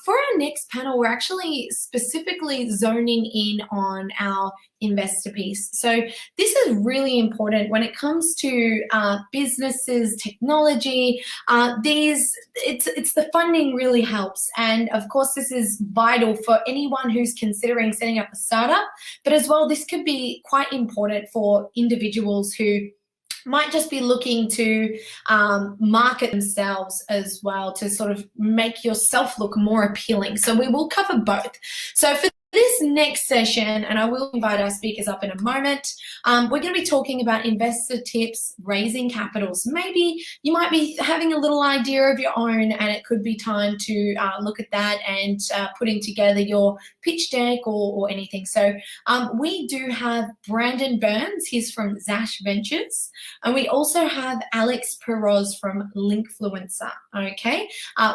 for our next panel, we're actually specifically zoning in on our investor piece. So this is really important when it comes to businesses, technology. It's the funding really helps, and of course this is vital for anyone who's considering setting up a startup. But as well, this could be quite important for individuals who might just be looking to market themselves as well, to sort of make yourself look more appealing. So we will cover both. So for this next session, and I will invite our speakers up in a moment, we're going to be talking about investor tips, raising capital. So maybe you might be having a little idea of your own, and it could be time to look at that and putting together your pitch deck or anything. So we do have Brandon Burns, he's from Zash Ventures, and we also have Alex Peroz from Linkfluencer, okay?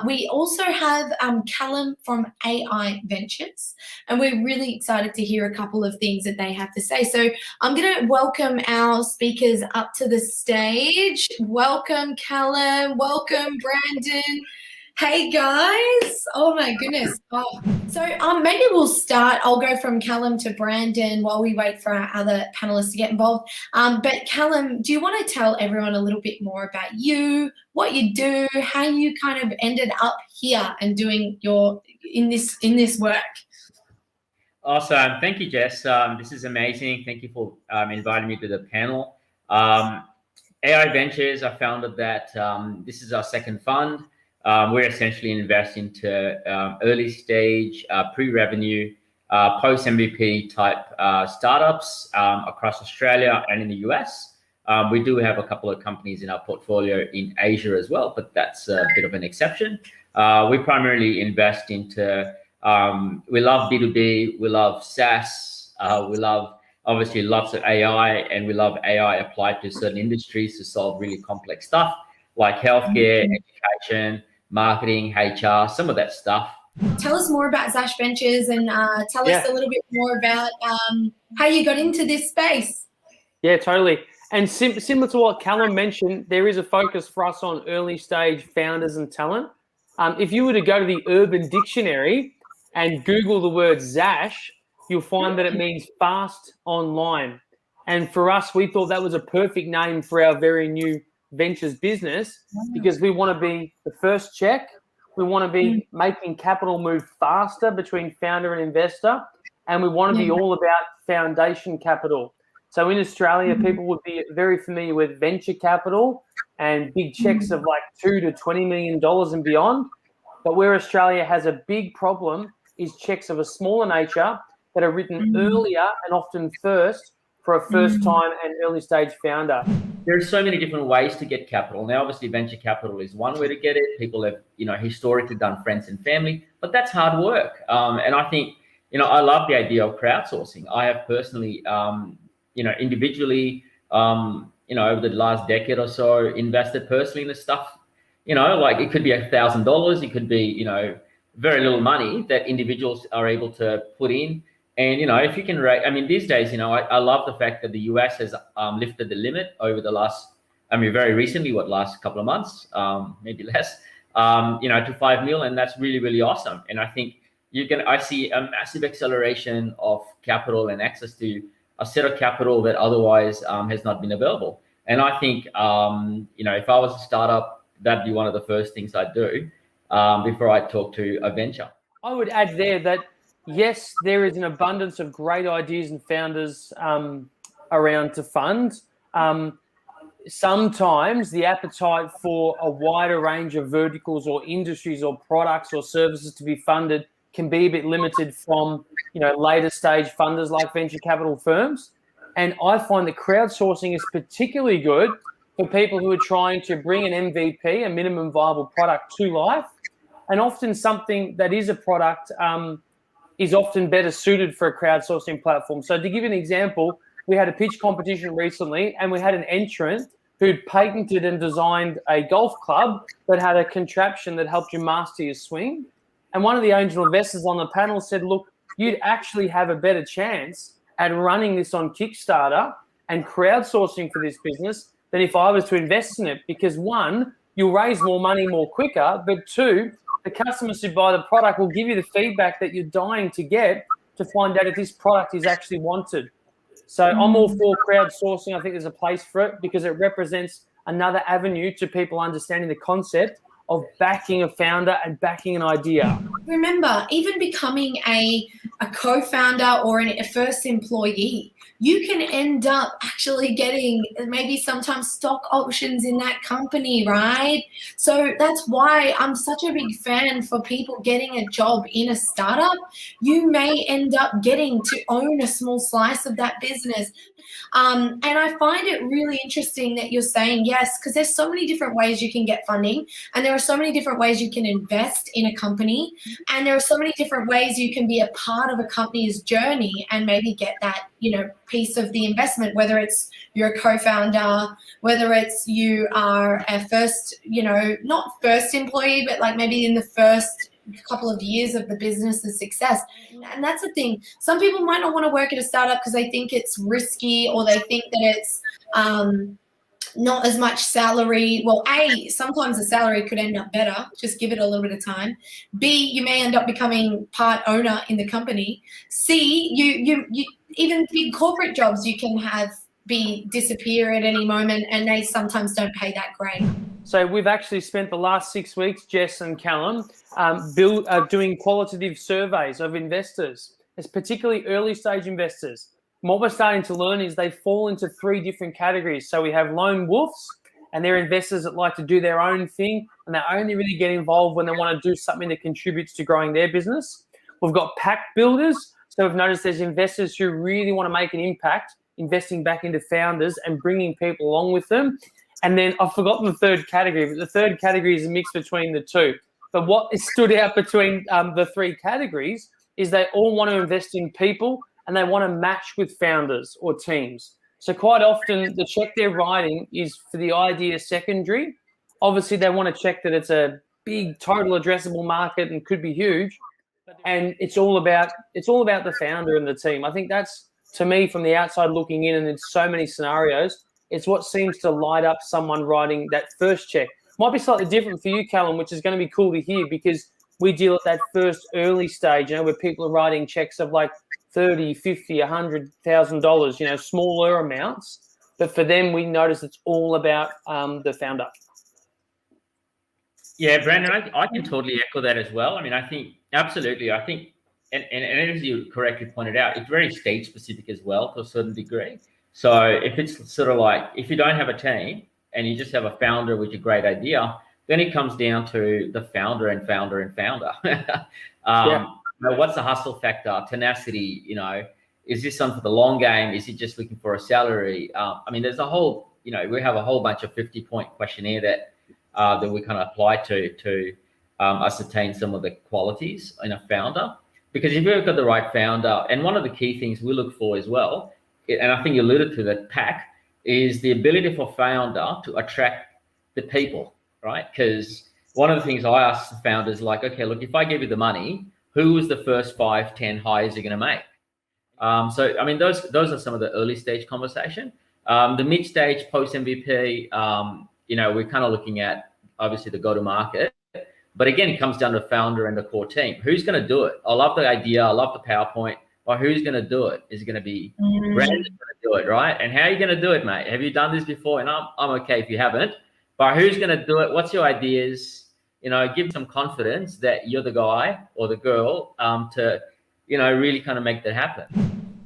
We also have Callum from AI Ventures, and we're really excited to hear a couple of things that they have to say. So I'm going to welcome our speakers up to the stage. Welcome, Callum. Welcome, Brandon. Hey, guys. Oh, my goodness. Oh. So maybe we'll start. I'll go from Callum to Brandon while we wait for our other panelists to get involved. But Callum, do you want to tell everyone a little bit more about you, what you do, how you kind of ended up here and doing in this work? Awesome. Thank you, Jess. This is amazing. Thank you for inviting me to the panel. AI Ventures, I founded that. This is our second fund. We're essentially investing into early stage, pre-revenue, post-MVP type startups across Australia and in the US. We do have a couple of companies in our portfolio in Asia as well, but that's a bit of an exception. We primarily invest into we love B2B, we love SaaS, we love obviously lots of AI, and we love AI applied to certain industries to solve really complex stuff like healthcare, education, marketing, HR, some of that stuff. Tell us more about Zash Ventures, and tell us a little bit more about how you got into this space. Yeah, totally. And similar to what Callum mentioned, there is a focus for us on early stage founders and talent. If you were to go to the Urban Dictionary and Google the word Zash, you'll find that it means fast online. And for us, we thought that was a perfect name for our very new ventures business, because we want to be the first check. We want to be making capital move faster between founder and investor. And we want to be all about foundation capital. So in Australia, people would be very familiar with venture capital and big checks of like $2 to $20 million and beyond. But where Australia has a big problem is checks of a smaller nature that are written earlier and often first for a first-time and early-stage founder. There's so many different ways to get capital. Now, obviously, venture capital is one way to get it. People have, historically done friends and family, but that's hard work. And I think, I love the idea of crowdsourcing. I have personally, individually, over the last decade or so, invested personally in this stuff. Like it could be $1,000, it could be, very little money that individuals are able to put in. And, if you can rate, these days, I love the fact that the US has lifted the limit over the last, very recently, last couple of months, maybe less, to 5 million. And that's really, really awesome. And I think I see a massive acceleration of capital and access to a set of capital that otherwise has not been available. And I think, if I was a startup, that'd be one of the first things I'd do before I talk to a venture. I would add there that, yes, there is an abundance of great ideas and founders around to fund. Sometimes the appetite for a wider range of verticals or industries or products or services to be funded can be a bit limited from, later stage funders like venture capital firms. And I find that crowdsourcing is particularly good for people who are trying to bring an MVP, a minimum viable product, to life. And often something that is a product is often better suited for a crowdsourcing platform. So to give you an example, we had a pitch competition recently, and we had an entrant who'd patented and designed a golf club that had a contraption that helped you master your swing. And one of the angel investors on the panel said, look, you'd actually have a better chance at running this on Kickstarter and crowdsourcing for this business than if I was to invest in it, because one, you'll raise more money more quicker, but two, the customers who buy the product will give you the feedback that you're dying to get to find out if this product is actually wanted. So I'm all for crowdsourcing. I think there's a place for it because it represents another avenue to people understanding the concept of backing a founder and backing an idea. Remember, even becoming a co-founder or a first employee, you can end up actually getting maybe sometimes stock options in that company, right? So that's why I'm such a big fan for people getting a job in a startup. You may end up getting to own a small slice of that business. And I find it really interesting that you're saying yes, because there's so many different ways you can get funding, and there are so many different ways you can invest in a company, and there are so many different ways you can be a part of a company's journey and maybe get that, piece of the investment, whether it's you're a co-founder, whether it's you are a first, not first employee, but like maybe in the first couple of years of the business's success. And that's the thing. Some people might not want to work at a startup because they think it's risky, or they think that it's not as much salary. Well, A, sometimes the salary could end up better. Just give it a little bit of time. B, you may end up becoming part owner in the company. C, you even big corporate jobs you can have disappear at any moment, and they sometimes don't pay that great. So we've actually spent the last 6 weeks, Jess and Callum, doing qualitative surveys of investors, as particularly early stage investors. And what we're starting to learn is they fall into 3 different categories. So we have lone wolves, and they're investors that like to do their own thing, and they only really get involved when they want to do something that contributes to growing their business. We've got pact builders. So we've noticed there's investors who really want to make an impact, investing back into founders and bringing people along with them. And then I've forgotten the third category, but the third category is a mix between the two. But what stood out between the 3 categories is they all want to invest in people, and they want to match with founders or teams. So quite often the check they're writing is for the idea secondary. Obviously they want to check that it's a big total addressable market and could be huge. And it's all about the founder and the team. I think that's, to me, from the outside looking in, and in so many scenarios, it's what seems to light up someone writing that first check. Might be slightly different for you, Callum, which is going to be cool to hear, because we deal at that first early stage, where people are writing checks of like $30, $50, $100,000, smaller amounts. But for them, we notice it's all about the founder. Yeah, Brandon, I can totally echo that as well. I mean, I think absolutely. I think, and as you correctly pointed out, it's very stage specific as well to a certain degree. So if it's sort of like, if you don't have a team and you just have a founder with a great idea, then it comes down to the founder and founder and founder. What's the hustle factor, tenacity? Is this something for the long game? Is he just looking for a salary? I mean, there's a whole, we have a whole bunch of 50-point questionnaire that we kind of apply to ascertain some of the qualities in a founder. Because if you've got the right founder, and one of the key things we look for as well, and I think you alluded to that, pact, is the ability for founder to attract the people, right? Because one of the things I ask the founders, like, okay, look, if I give you the money, who is the first 5, 10 hires you're going to make? So, I mean, those are some of the early stage conversation. The mid stage, post MVP, we're kind of looking at obviously the go-to-market. But again, it comes down to the founder and the core team. Who's going to do it? I love the idea. I love the PowerPoint. But who's going to do it? Is it going to be Brandon going to do it, right? And how are you going to do it, mate? Have you done this before? And I'm okay if you haven't. But who's going to do it? What's your ideas? Give some confidence that you're the guy or the girl to, really kind of make that happen.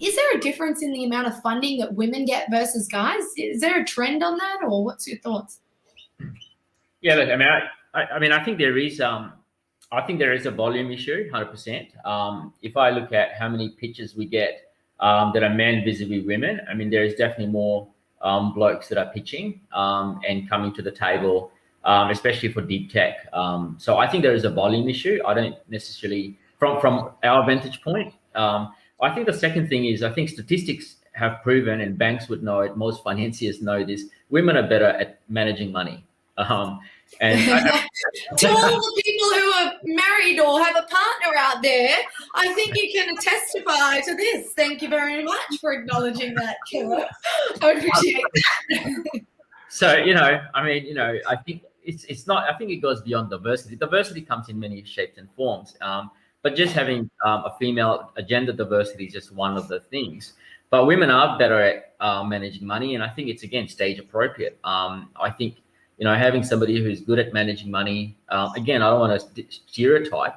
Is there a difference in the amount of funding that women get versus guys? Is there a trend on that, or what's your thoughts? Yeah, look, I mean, I think there is a volume issue, 100%. If I look at how many pitches we get that are men vis-a-vis women, I mean, there is definitely more blokes that are pitching and coming to the table, especially for deep tech. So I think there is a volume issue. I don't necessarily, from our vantage point. I think the second thing is, I think statistics have proven, and banks would know it, most financiers know this, women are better at managing money. And to all the people who are married or have a partner out there, I think you can testify to this. Thank you very much for acknowledging that, Killer. I appreciate that. So, I mean, I think it's not. I think it goes beyond diversity. Diversity comes in many shapes and forms. But just having a female gender diversity is just one of the things. But women are better at managing money, and I think it's again stage appropriate. I think having somebody who's good at managing money. Again, I don't want to stereotype,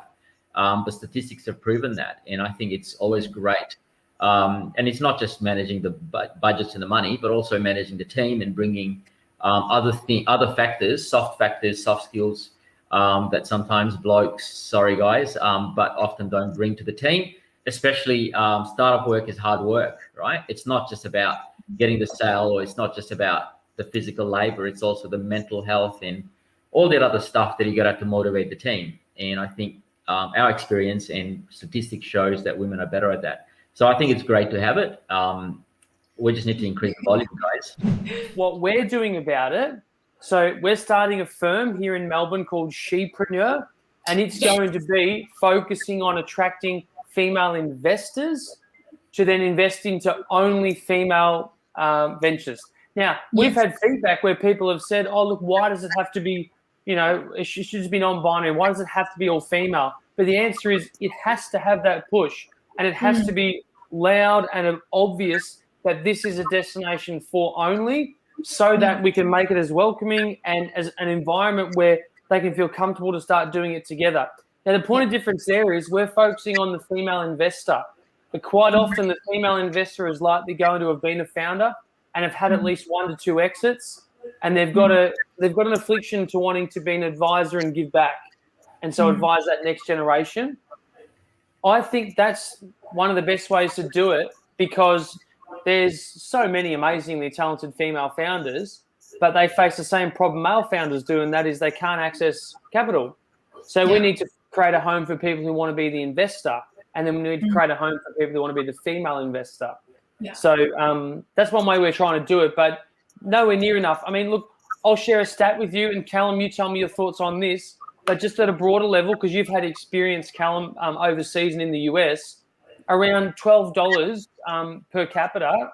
but statistics have proven that, and I think it's always great. And it's not just managing the budgets and the money, but also managing the team and bringing other factors, soft skills that sometimes blokes, sorry guys, but often don't bring to the team. Especially startup work is hard work, right? It's not just about getting the sale, or it's not just about the physical labor. It's also the mental health and all that other stuff that you got to have to motivate the team. And I think our experience and statistics shows that women are better at that. So I think it's great to have it. We just need to increase the volume, guys. What we're doing about it, so we're starting a firm here in Melbourne called Shepreneur, and it's going to be focusing on attracting female investors to then invest into only female ventures. Now, we've had feedback where people have said, oh, look, why does it have to be, it should just be non-binary. Why does it have to be all female? But the answer is it has to have that push, and it has to be loud and obvious that this is a destination for only, so that we can make it as welcoming and as an environment where they can feel comfortable to start doing it together. Now, the point of difference there is we're focusing on the female investor, but quite often the female investor is likely going to have been a founder and have had at least 1 to 2 exits, and they've got an affliction to wanting to be an advisor and give back, and so advise that next generation. I think that's one of the best ways to do it, because there's so many amazingly talented female founders, but they face the same problem male founders do, and that is they can't access capital. So we need to create a home for people who want to be the investor, and then we need to create a home for people who want to be the female investor. Yeah. So that's one way we're trying to do it, but nowhere near enough. I mean, look, I'll share a stat with you, and Callum, you tell me your thoughts on this, but just at a broader level, because you've had experience, Callum, overseas and in the US, around $12 per capita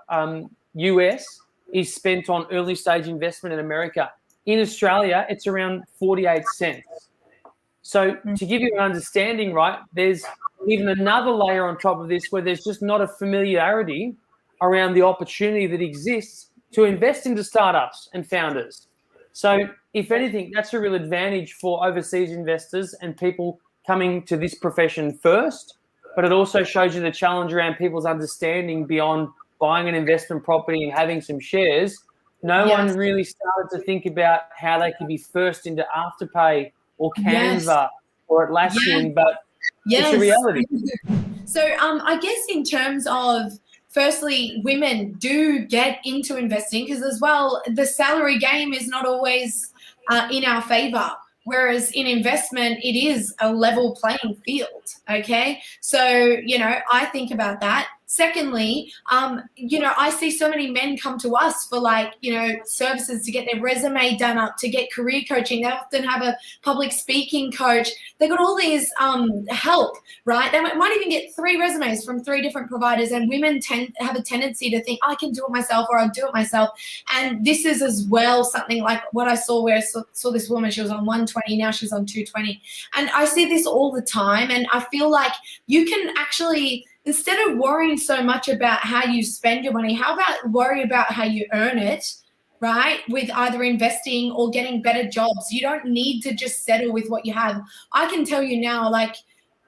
US is spent on early stage investment in America. In Australia, it's around 48 cents. So to give you an understanding, right, there's even another layer on top of this where there's just not a familiarity around the opportunity that exists to invest into startups and founders. So if anything, that's a real advantage for overseas investors and people coming to this profession first, but it also shows you the challenge around people's understanding beyond buying an investment property and having some shares. No one really started to think about how they could be first into Afterpay or Canva or Atlassian, but it's a reality. So I guess in terms of, firstly, women do get into investing, because as well, the salary game is not always in our favor. Whereas in investment, it is a level playing field, okay? So, I think about that. Secondly, I see so many men come to us for services to get their resume done up, to get career coaching. They often have a public speaking coach. They got all these help, right? They might even get 3 resumes from 3 different providers, and women have a tendency to think, I can do it myself, or I'll do it myself. And this is as well something like what I saw, where I saw this woman, she was on 120, now she's on 220. And I see this all the time, and I feel like you can actually, instead of worrying so much about how you spend your money, how about worry about how you earn it, right? With either investing or getting better jobs. You don't need to just settle with what you have. I can tell you now,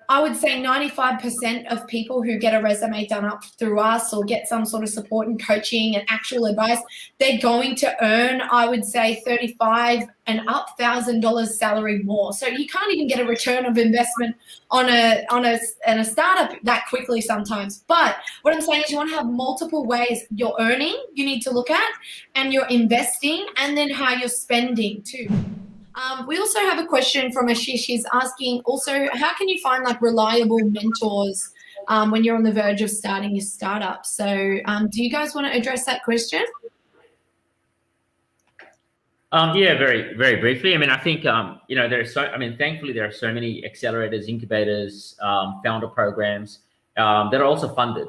I would say 95% of people who get a resume done up through us or get some sort of support and coaching and actual advice, they're going to earn, I would say, $35,000 and up salary more. So you can't even get a return of investment on a startup that quickly sometimes. But what I'm saying is you want to have multiple ways you're earning, you need to look at, and you're investing, and then how you're spending too. We also have a question from Ashish. He's asking also, how can you find reliable mentors when you're on the verge of starting your startup? So do you guys want to address that question? Very, very briefly. I mean, I think, thankfully there are so many accelerators, incubators, founder programs that are also funded.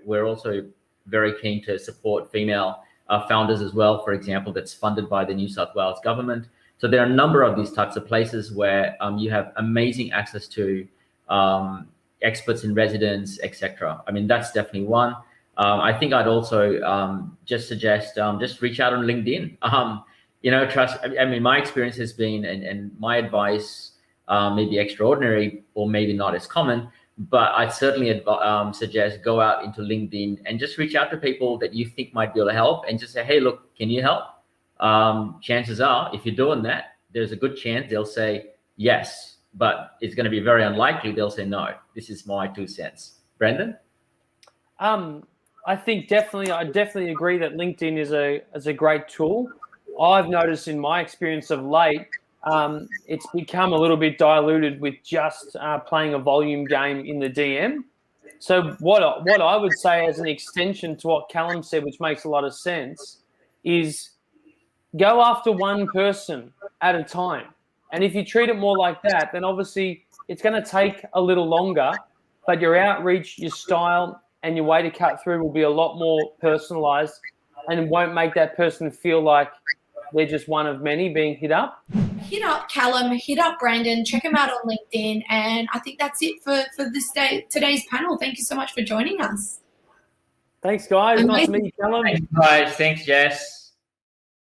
We're also very keen to support female founders as well, for example, that's funded by the New South Wales government. So there are a number of these types of places where you have amazing access to experts in residence, etc. I mean, that's definitely one. I think I'd also just suggest just reach out on LinkedIn. Trust. I mean, my experience has been, and my advice may be extraordinary or maybe not as common, but I'd certainly suggest go out into LinkedIn and just reach out to people that you think might be able to help, and just say, hey, look, can you help? Chances are, if you're doing that, there's a good chance they'll say yes, but it's going to be very unlikely they'll say no. This is my 2 cents. Brendan? I think I definitely agree that LinkedIn is a great tool. I've noticed in my experience of late, it's become a little bit diluted with just playing a volume game in the DM. So what I would say as an extension to what Callum said, which makes a lot of sense, is go after one person at a time. And if you treat it more like that, then obviously it's going to take a little longer, but your outreach, your style, and your way to cut through will be a lot more personalized, and it won't make that person feel like they're just one of many being hit up. Hit up Callum, hit up Brandon, check them out on LinkedIn. And I think that's it for today's panel. Thank you so much for joining us. Thanks, guys. Amazing. Nice to meet you, Callum. Thanks, guys. Thanks, Jess.